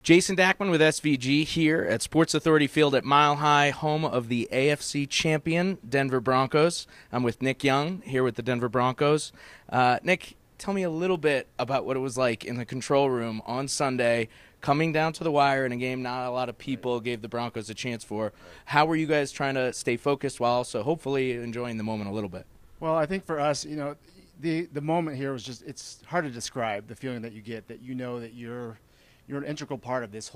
Jason Dachman with SVG here at Sports Authority Field at Mile High, home of the AFC champion Denver Broncos. I'm with Nick Young here with the Denver Broncos. Nick, tell me a little bit about what it was like in the control room on Sunday, coming down to the wire in a game not a lot of people gave the Broncos a chance for. How were you guys trying to stay focused while also hopefully enjoying the moment a little bit? Well, I think for us, the moment here was just, it's hard to describe the feeling that you get, that you know that you're an integral part of this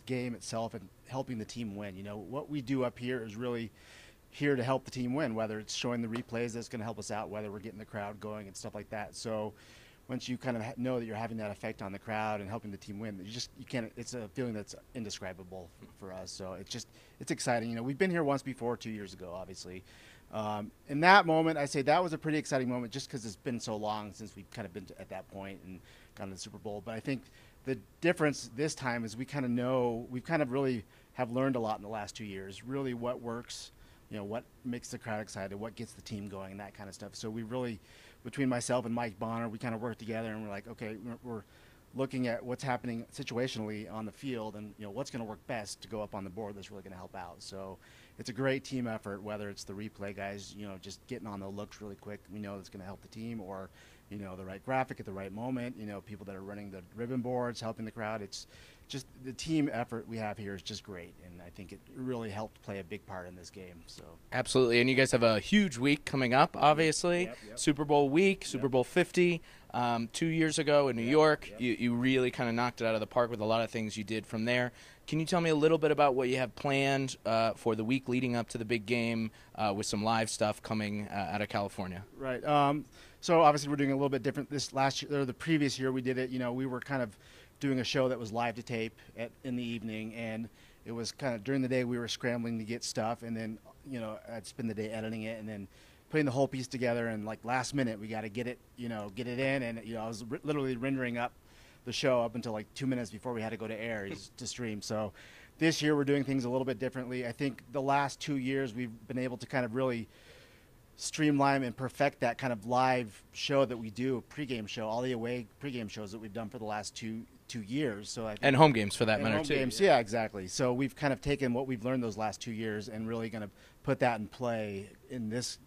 game itself and helping the team win. What we do up here is really here to help the team win, whether it's showing the replays that's going to help us out, whether we're getting the crowd going and stuff like that. So once you kind of know that you're having that effect on the crowd and helping the team win, you can't, it's a feeling that's indescribable for us. So it's exciting. We've been here once before, 2 years ago, obviously. In that moment, I say that was a pretty exciting moment just because it's been so long since we've kind of been at that point and gone to the Super Bowl. But I think the difference this time is we kind of really have learned a lot in the last 2 years, really what works, what makes the crowd excited, what gets the team going, and that kind of stuff. So we really, between myself and Mike Bonner, we kind of worked together and we're like, okay, we're looking at what's happening situationally on the field and what's going to work best to go up on the board that's really going to help out. So it's a great team effort, whether it's the replay guys, just getting on the looks really quick, we know it's going to help the team, or the right graphic at the right moment, people that are running the ribbon boards, helping the crowd. It's just the team effort we have here is just great, and I think it really helped play a big part in this game. So absolutely, and you guys have a huge week coming up, obviously. Yep. Super Bowl week, Super Bowl 50. 2 years ago in New York, you really kind of knocked it out of the park with a lot of things you did from there. Can you tell me a little bit about what you have planned for the week leading up to the big game with some live stuff coming out of California? Right. So obviously we're doing a little bit different this last year, or the previous year we did it. We were kind of doing a show that was live to tape in the evening, and it was kind of during the day we were scrambling to get stuff, and then I'd spend the day editing it, and then putting the whole piece together, and like last minute we got to get it in, and I was literally rendering up the show up until like 2 minutes before we had to go to air to stream. So this year we're doing things a little bit differently. I think the last 2 years we've been able to kind of really streamline and perfect that kind of live show that we do, a pregame show, all the away pregame shows that we've done for the last two years. So I think, and home games for that matter home too. Games, yeah, exactly. So we've kind of taken what we've learned those last 2 years and really going to put that in play in this,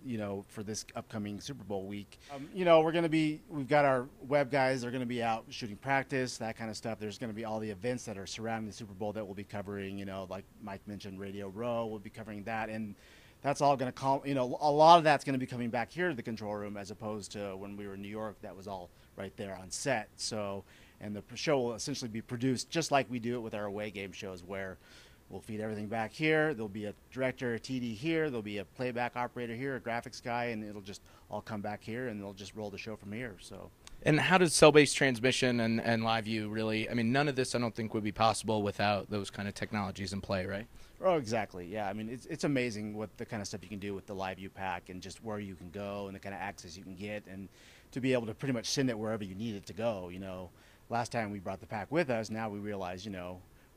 for this upcoming Super Bowl week. We've got our web guys. They're going to be out shooting practice, that kind of stuff. There's going to be all the events that are surrounding the Super Bowl that we'll be covering. Like Mike mentioned, Radio Row. We'll be covering that, and that's all going to call. A lot of that's going to be coming back here to the control room as opposed to when we were in New York. That was all right there on set. So, and the show will essentially be produced just like we do it with our away game shows, where we'll feed everything back here. There'll be a director, a TD here. There'll be a playback operator here, a graphics guy, and it'll just all come back here, and they'll just roll the show from here. So. And how does cell-based transmission and live view really, none of this I don't think would be possible without those kind of technologies in play, right? Oh, exactly. Yeah. It's amazing what the kind of stuff you can do with the live view pack and just where you can go and the kind of access you can get, and to be able to pretty much send it wherever you need it to go. Last time we brought the pack with us, now we realize,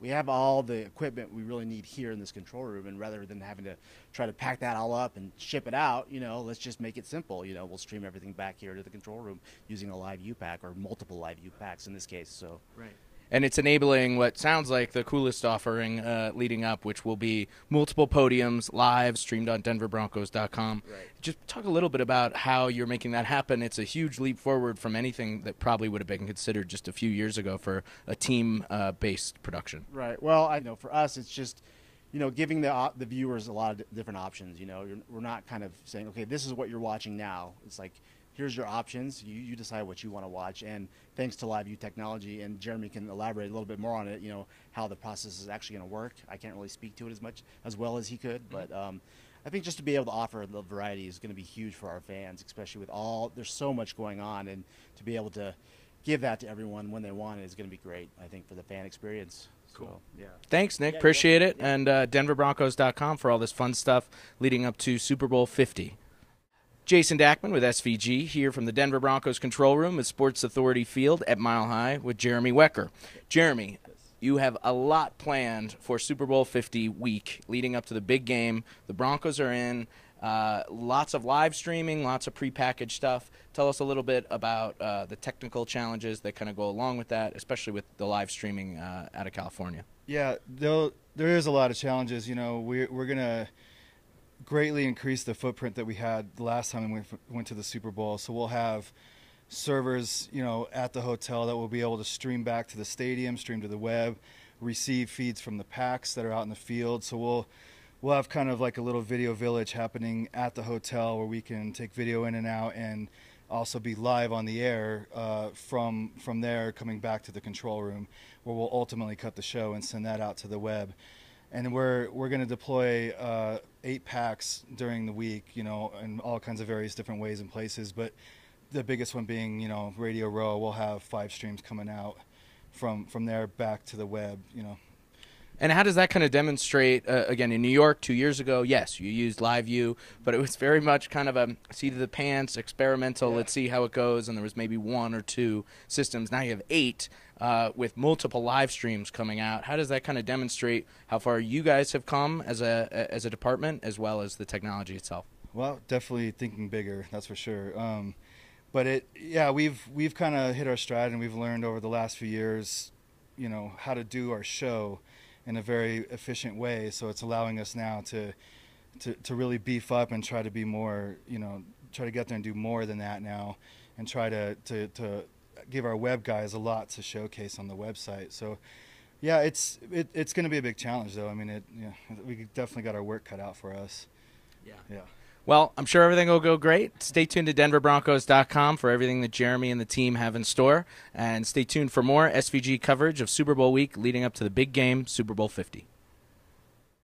we have all the equipment we really need here in this control room, and rather than having to try to pack that all up and ship it out, let's just make it simple. We'll stream everything back here to the control room using a live U pack, or multiple live U packs in this case. So. Right. And it's enabling what sounds like the coolest offering leading up, which will be multiple podiums, live, streamed on denverbroncos.com. Right. Just talk a little bit about how you're making that happen. It's a huge leap forward from anything that probably would have been considered just a few years ago for a team-based production. Right. Well, I know for us it's just, giving the viewers a lot of different options. We're not kind of saying, okay, this is what you're watching now. It's like, here's your options. You decide what you want to watch. And thanks to LiveView technology, and Jeremy can elaborate a little bit more on it, how the process is actually going to work. I can't really speak to it as well as he could, but I think just to be able to offer the variety is going to be huge for our fans, especially with there's so much going on, and to be able to give that to everyone when they want it is going to be great, I think, for the fan experience. Cool. So, yeah. Thanks, Nick. Appreciate it. And denverbroncos.com for all this fun stuff leading up to Super Bowl 50. Jason Dachman with SVG here from the Denver Broncos control room at Sports Authority Field at Mile High with Jeremy Wecker. Jeremy, you have a lot planned for Super Bowl 50 week leading up to the big game. The Broncos are in. Lots of live streaming, lots of prepackaged stuff. Tell us a little bit about the technical challenges that kind of go along with that, especially with the live streaming out of California. Yeah, there is a lot of challenges. You know, we're going to greatly increase the footprint that we had the last time we went to the Super Bowl. So we'll have servers, you know, at the hotel that will be able to stream back to the stadium, stream to the web, receive feeds from the packs that are out in the field. So we'll have kind of like a little video village happening at the hotel where we can take video in and out and also be live on the air from there coming back to the control room, where we'll ultimately cut the show and send that out to the web. And we're going to deploy 8 packs during the week, you know, in all kinds of various different ways and places. But the biggest one being, you know, Radio Row. We'll have 5 streams coming out from there back to the web, you know. And how does that kind of demonstrate, again, in New York 2 years ago, yes, you used Live View, but it was very much kind of a seat of the pants, experimental, Yeah. let's see how it goes, and there was maybe 1 or 2 systems. Now you have 8 with multiple live streams coming out. How does that kind of demonstrate how far you guys have come as a department, as well as the technology itself? Well, definitely thinking bigger, that's for sure. But we've kind of hit our stride, and we've learned over the last few years, you know, how to do our show in a very efficient way. So it's allowing us now to really beef up and try to be more, you know, try to get there and do more than that now, and try to give our web guys a lot to showcase on the website. So yeah, it's going to be a big challenge though. I mean, we definitely got our work cut out for us. Yeah. Well, I'm sure everything will go great. Stay tuned to DenverBroncos.com for everything that Jeremy and the team have in store. And stay tuned for more SVG coverage of Super Bowl week leading up to the big game, Super Bowl 50.